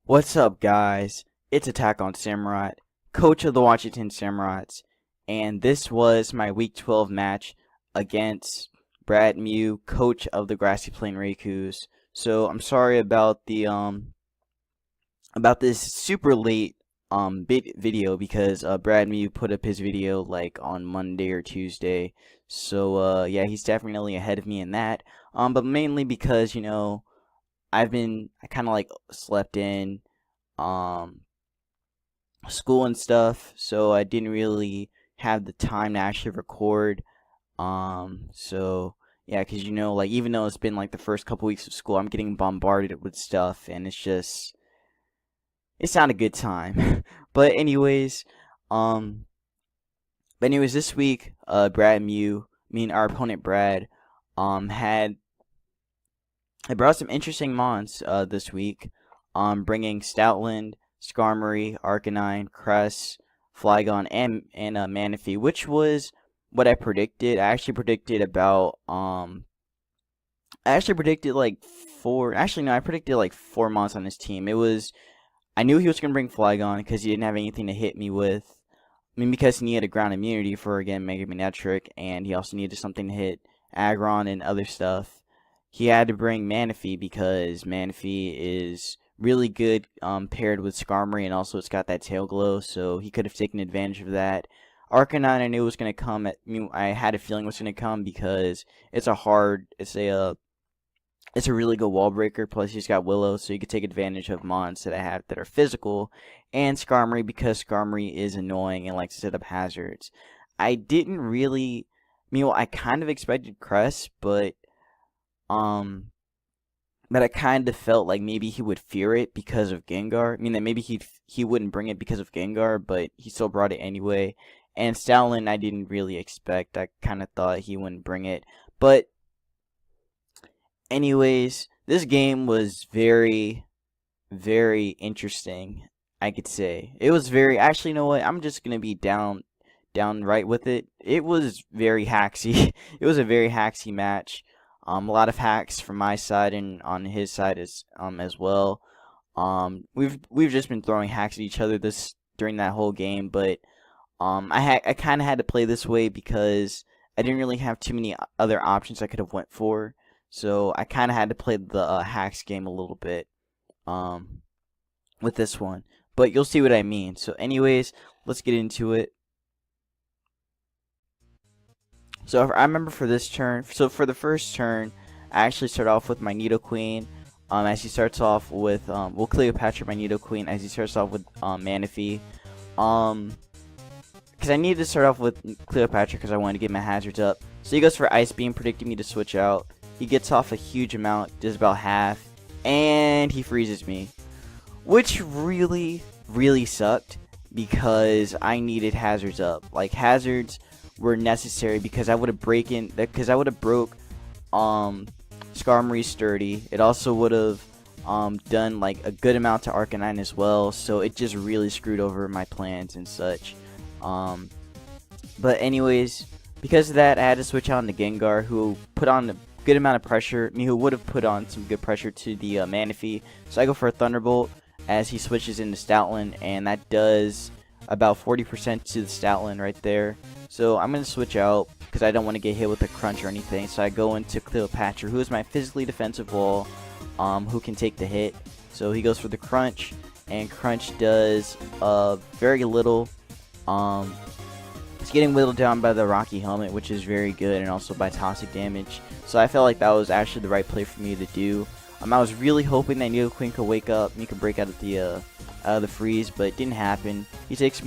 What's up, guys? It's Attack on Samurai, coach of the Washington Samurais, and this was my Week 12 match against BradMew, coach of the Grassy Plains Raikous. So I'm sorry about the about this super late video because BradMew put up his video like on Monday or Tuesday. So yeah, he's definitely ahead of me in that. But mainly because I kind of like slept in school and stuff, so I didn't really have the time to actually record. So yeah, because like even though it's been like the first couple weeks of school, I'm getting bombarded with stuff, and it's not a good time. But anyways, this week, our opponent Brad, had I brought some interesting mons this week, bringing Stoutland, Skarmory, Arcanine, Cress, Flygon, and Manaphy, which was what I predicted. I actually predicted like four. Actually, no, I predicted like 4 mons on his team. I knew he was gonna bring Flygon because he didn't have anything to hit me with. I mean, because he needed a ground immunity for again Mega Manectric, and he also needed something to hit Aggron and other stuff. He had to bring Manaphy because Manaphy is really good paired with Skarmory, and also it's got that tail glow, so he could have taken advantage of that. Arcanine I knew was going to come. I had a feeling it was going to come because it's a really good wall breaker. Plus he's got Willow, so you could take advantage of mons that I have that are physical, and Skarmory because Skarmory is annoying and likes to set up hazards. I didn't really. I kind of expected Cress, but I kind of felt like maybe he would fear it because of Gengar. I mean, that maybe he wouldn't bring it because of Gengar, but he still brought it anyway. And Stoutland, I didn't really expect. I kind of thought he wouldn't bring it. But anyways, this game was very, very interesting, I could say. It was very. Actually, you know what? I'm just gonna be downright with it. It was very hacksy. It was a very hacksy match. A lot of hacks from my side and on his side as well. We've just been throwing hacks at each other during that whole game, but I kind of had to play this way because I didn't really have too many other options I could have went for. So I kind of had to play the hacks game a little bit with this one. But you'll see what I mean. So anyways, let's get into it. So I remember for this turn, so for the first turn, I actually start off with my Nidoqueen. As he starts off with, Cleopatra, my Nidoqueen, as he starts off with Manaphy. Because I needed to start off with Cleopatra because I wanted to get my hazards up. So he goes for Ice Beam, predicting me to switch out. He gets off a huge amount, does about half, and he freezes me. Which really, really sucked because I needed hazards up. Like, hazards were necessary because I would have broke Skarmory's Sturdy. It also would have done like a good amount to Arcanine as well, so it just really screwed over my plans and such. But anyways, because of that, I had to switch out into Gengar, who put on a good amount of pressure. Who would have put on some good pressure to the Manaphy. So I go for a Thunderbolt as he switches into Stoutland, and that does about 40% to the Stoutland right there. So I'm going to switch out because I don't want to get hit with a crunch or anything. So I go into Cleopatra, who is my physically defensive wall, who can take the hit. So he goes for the crunch, and crunch does very little. It's getting whittled down by the Rocky Helmet, which is very good, and also by toxic damage. So I felt like that was actually the right play for me to do. I was really hoping that Nidoqueen could wake up and he could break out of the freeze, but it didn't happen. He takes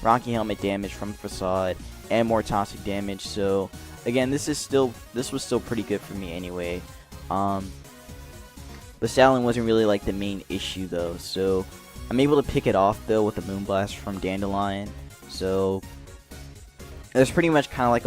Rocky Helmet damage from Facade and more toxic damage. So again, this was still pretty good for me anyway. But Stoutland wasn't really like the main issue though, so I'm able to pick it off though with a Moonblast from Dandelion. So it was pretty much kind of like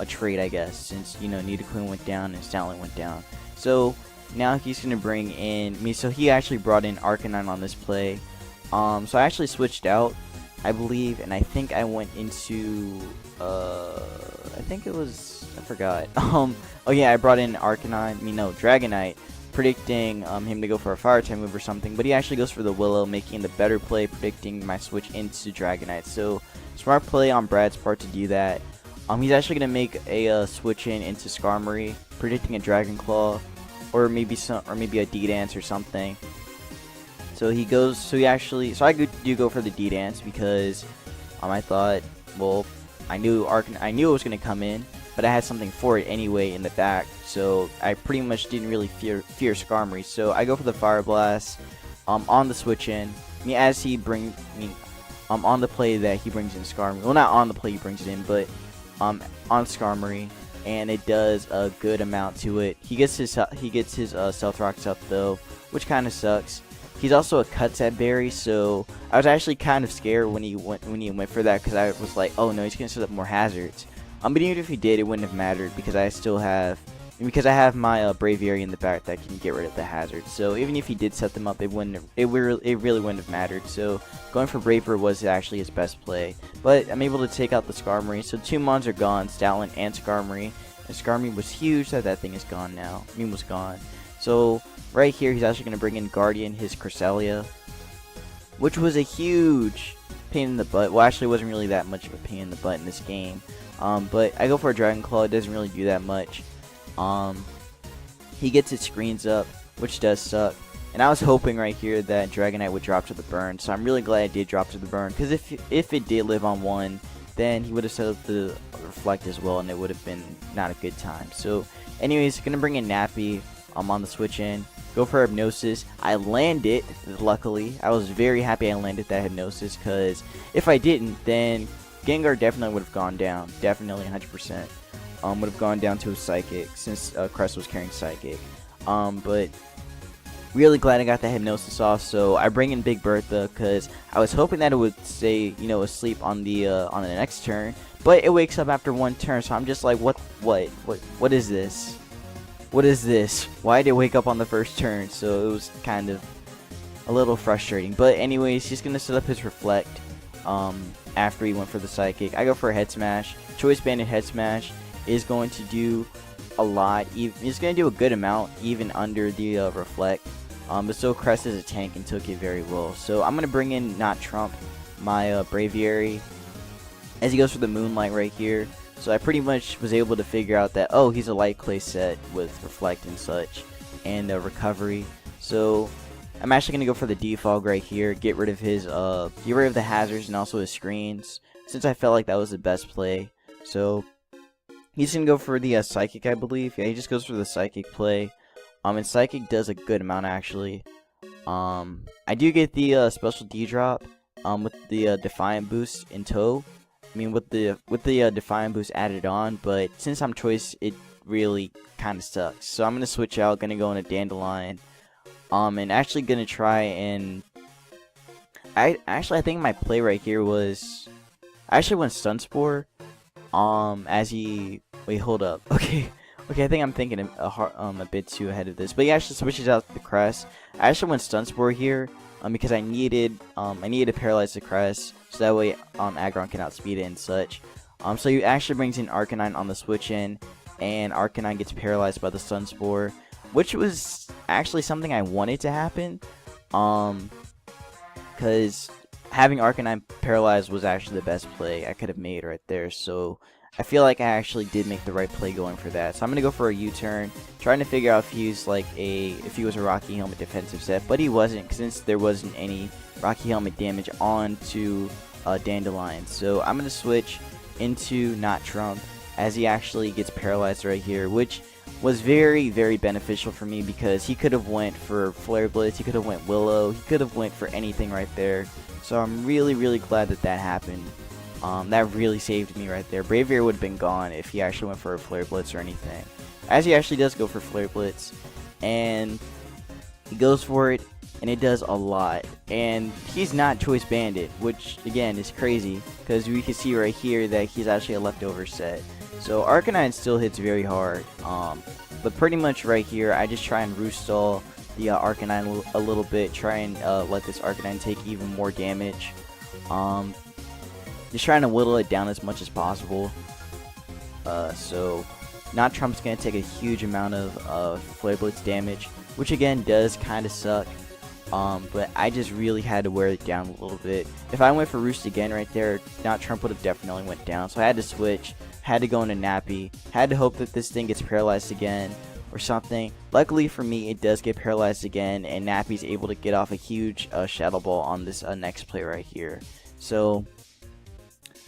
a trade, I guess, since Nidoqueen went down and Stoutland went down. So now he's gonna bring in me. So he actually brought in Arcanine on this play. So I actually switched out, I believe, and I think I went into I think it was, I forgot. Oh yeah, I brought in Arcanine. Dragonite. predicting him to go for a fire type move or something, but he actually goes for the Willow, making the better play, predicting my switch into Dragonite. So smart play on Brad's part to do that. He's actually gonna make a switch into Skarmory, predicting a Dragon Claw, or maybe a D-Dance or something. So he goes. So I do go for the D-Dance because I thought, well, I knew it was gonna come in, but I had something for it anyway in the back, so I pretty much didn't really fear Skarmory. So I go for the Fire Blast on the switch in. On the play that he brings in Skarmory. Well, not on the play he brings it in, but on Skarmory, and it does a good amount to it. He gets his Stealth Rocks up though, which kind of sucks. He's also a Cut Set Berry, so I was actually kind of scared when he went for that, because I was like, oh no, he's gonna set up more hazards. But even if he did, it wouldn't have mattered because I have my Braviary in the back that can get rid of the hazards. So even if he did set them up, it really wouldn't have mattered. So going for Braver was actually his best play. But I'm able to take out the Skarmory. So 2 Mons are gone, Stoutland and Skarmory. And Skarmory was huge that thing is gone now. Was gone. So right here, he's actually going to bring in Guardian, his Cresselia, which was a huge pain in the butt. Well, actually, it wasn't really that much of a pain in the butt in this game. But I go for a Dragon Claw. It doesn't really do that much. He gets his screens up, which does suck. And I was hoping right here that Dragonite would drop to the burn. So I'm really glad it did drop to the burn, because if it did live on 1, then he would have set up the Reflect as well, and it would have been not a good time. So anyways, gonna bring in Nappy on the switch in. Go for Hypnosis. I landed, luckily. I was very happy I landed that Hypnosis, because if I didn't, then Gengar definitely would have gone down. Definitely 100%. Would have gone down to a Psychic, since Crest was carrying Psychic. But really glad I got that Hypnosis off. So I bring in Big Bertha, because I was hoping that it would stay, asleep on the next turn. But it wakes up after 1 turn, so I'm just like, what is this? What is this? Why did it wake up on the first turn? So it was kind of a little frustrating. But anyways, he's gonna set up his Reflect. After he went for the Psychic, I go for a Head Smash. Choice Banded Head Smash is going to do a lot. It's going to do a good amount even under the Reflect. But so Crest is a tank and took it very well. So I'm going to bring in, not Trump, my Braviary as he goes for the Moonlight right here. So I pretty much was able to figure out that, oh, he's a Light Clay set with Reflect and such, and Recovery. So I'm actually gonna go for the Defog right here, get rid of the hazards and also his screens, since I felt like that was the best play. So he's gonna go for the Psychic, I believe. Yeah, he just goes for the Psychic play. And Psychic does a good amount actually. I do get the special D drop with the Defiant boost in tow. With the Defiant boost added on, but since I'm choice, it really kind of sucks. So I'm gonna switch out, gonna go into Dandelion. And actually gonna try and I think my play right here was I actually went Stun Spore. As he wait, hold up. Okay, I think I'm thinking a bit too ahead of this. But he actually switches out the Crest. I actually went Stun Spore here because I needed to paralyze the Crest, so that way Aggron can outspeed it and such. So he actually brings in Arcanine on the switch in, and Arcanine gets paralyzed by the Stun Spore, which was actually something I wanted to happen, because having Arcanine paralyzed was actually the best play I could have made right there. So I feel like I actually did make the right play going for that. So I'm gonna go for a U-turn, trying to figure out if he was a Rocky Helmet defensive set, but he wasn't, since there wasn't any Rocky Helmet damage onto Dandelion. So I'm gonna switch into not Trump, as he actually gets paralyzed right here, which was very, very beneficial for me, because he could have went for Flare Blitz, he could have went Willow, he could have went for anything right there. So I'm really, really glad that happened. That really saved me right there. Braviary would have been gone if he actually went for a Flare Blitz or anything. As he actually does go for Flare Blitz, and he goes for it, and it does a lot. And he's not Choice Banded, which again is crazy, because we can see right here that he's actually a leftover set. So Arcanine still hits very hard, but pretty much right here I just try and roost stall the Arcanine a little bit, try and let this Arcanine take even more damage. Just trying to whittle it down as much as possible. So not Trump's going to take a huge amount of Flare Blitz damage. which again does kind of suck. But I just really had to wear it down a little bit. If I went for Roost again right there, now Trump would have definitely went down. So I had to switch, had to go into Nappy, had to hope that this thing gets paralyzed again or something. Luckily for me, it does get paralyzed again, and Nappy's able to get off a huge Shadow Ball on this next play right here. So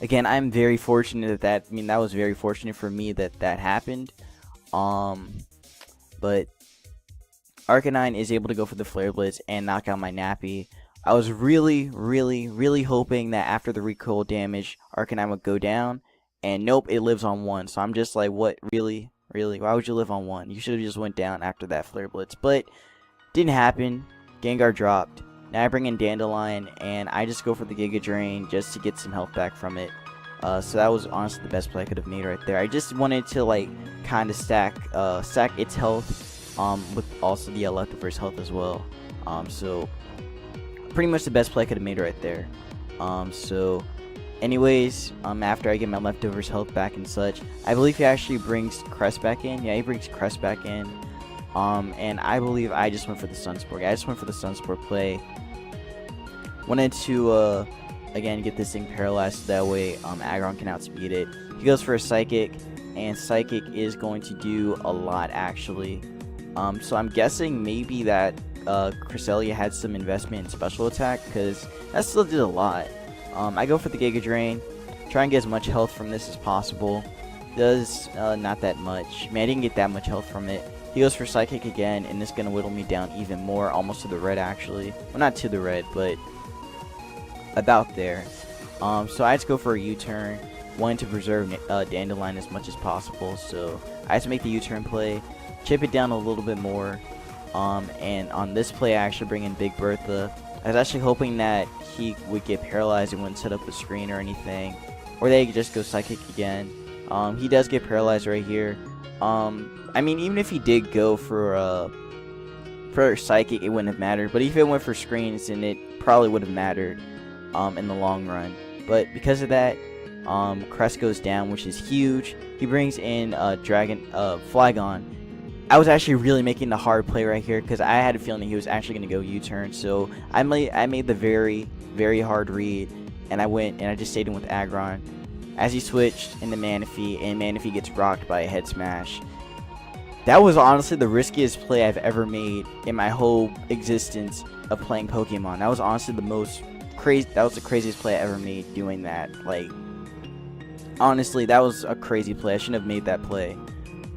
again, I'm very fortunate that that was very fortunate for me that that happened. But Arcanine is able to go for the Flare Blitz and knock out my Nappy. I was really hoping that after the recoil damage, Arcanine would go down, and nope, it lives on 1. So I'm just like, what, really? Why would you live on 1? You should have just went down after that Flare Blitz, but didn't happen. Gengar dropped. Now I bring in Dandelion, and I just go for the Giga Drain just to get some health back from it. So that was honestly the best play I could have made right there. I just wanted to like kind of stack its health. With also the leftovers health as well. So pretty much the best play I could have made right there. So anyways, after I get my leftovers health back and such, I believe he actually brings Crest back in. Yeah, he brings Crest back in. And I believe I just went for the Sunsport. I just went for the Sunsport play. Wanted to again get this thing paralyzed so that way Aggron can outspeed it. He goes for a Psychic, and Psychic is going to do a lot actually. So I'm guessing maybe that Cresselia had some investment in special attack, because that still did a lot. I go for the Giga Drain, try and get as much health from this as possible. Does not that much. I didn't get that much health from it. He goes for Psychic again, and it's going to whittle me down even more, almost to the red actually. Well, not to the red, but about there. So I just go for a U-turn, wanting to preserve Dandelion as much as possible. So I just make the U-turn play, chip it down a little bit more, and on this play I actually bring in Big Bertha. I was actually hoping that he would get paralyzed and wouldn't set up a screen or anything, or they could just go Psychic again. He does get paralyzed right here. I mean, even if he did go for Psychic, it wouldn't have mattered, but if it went for screens, then it probably would have mattered in the long run. But because of that, Crest goes down, which is huge. He brings in Flygon. I was actually really making the hard play right here, because I had a feeling that he was actually going to go U-turn. So I made the very hard read, and I just stayed in with Aggron. As he switched into Manaphy, and Manaphy gets rocked by a head smash. That was honestly the riskiest play I've ever made in my whole existence of playing Pokemon. That was honestly that was the craziest play I ever made doing that. Like, honestly, that was a crazy play. I shouldn't have made that play.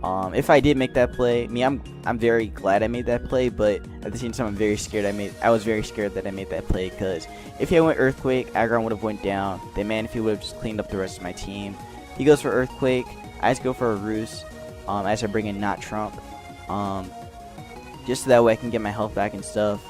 If I did make that play, I'm very glad I made that play, but at the same time I'm very scared I was very scared that I made that play, because if he went Earthquake, Aggron would have went down, then Manaphy would have just cleaned up the rest of my team. He goes for Earthquake, I just go for a Roost, as I bring in Not Trump, just so that way I can get my health back and stuff.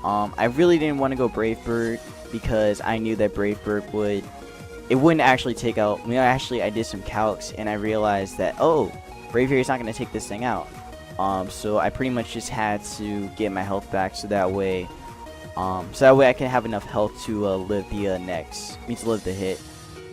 I really didn't want to go Brave Bird, because I knew that Brave Bird wouldn't actually take out, I did some calcs, and I realized that, oh, Braviary is not going to take this thing out. So I pretty much just had to get my health back, so that way I can have enough health to live the live the hit.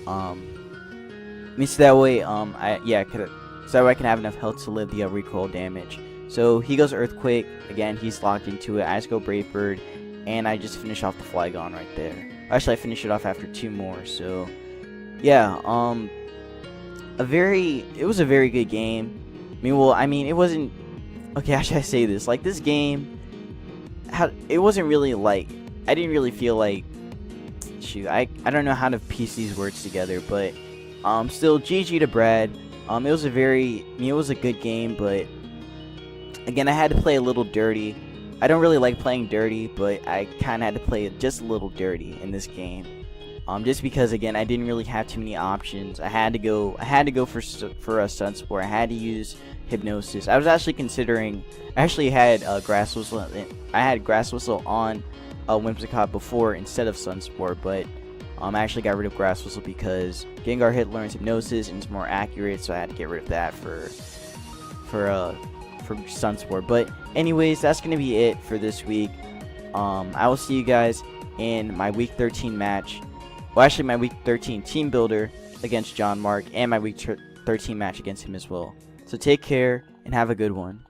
So that way I can have enough health to live the recoil damage. So he goes Earthquake again. He's locked into it. I just go Brave Bird, and I just finish off the Flygon right there. Actually, I finish it off after 2 more. So yeah, it was a very good game. It wasn't, okay, how should I say this? Like, this game, it wasn't really like, I didn't really feel like, shoot, I don't know how to piece these words together, but still, GG to Brad. It was a good game, but again, I had to play a little dirty. I don't really like playing dirty, but I kind of had to play it just a little dirty in this game. Just because, again, I didn't really have too many options. I had to go for a Sunsport. I had to use Hypnosis. I was actually considering. I actually had Grass Whistle. I had Grass Whistle on Whimsicott before instead of Sunsport, but I actually got rid of Grass Whistle because Gengar Hit learns Hypnosis and it's more accurate, so I had to get rid of that for Sunsport. But anyways, that's gonna be it for this week. I will see you guys in my Week 13 match. Well, actually, my Week 13 team builder against John Mark, and my Week 13 match against him as well. So take care and have a good one.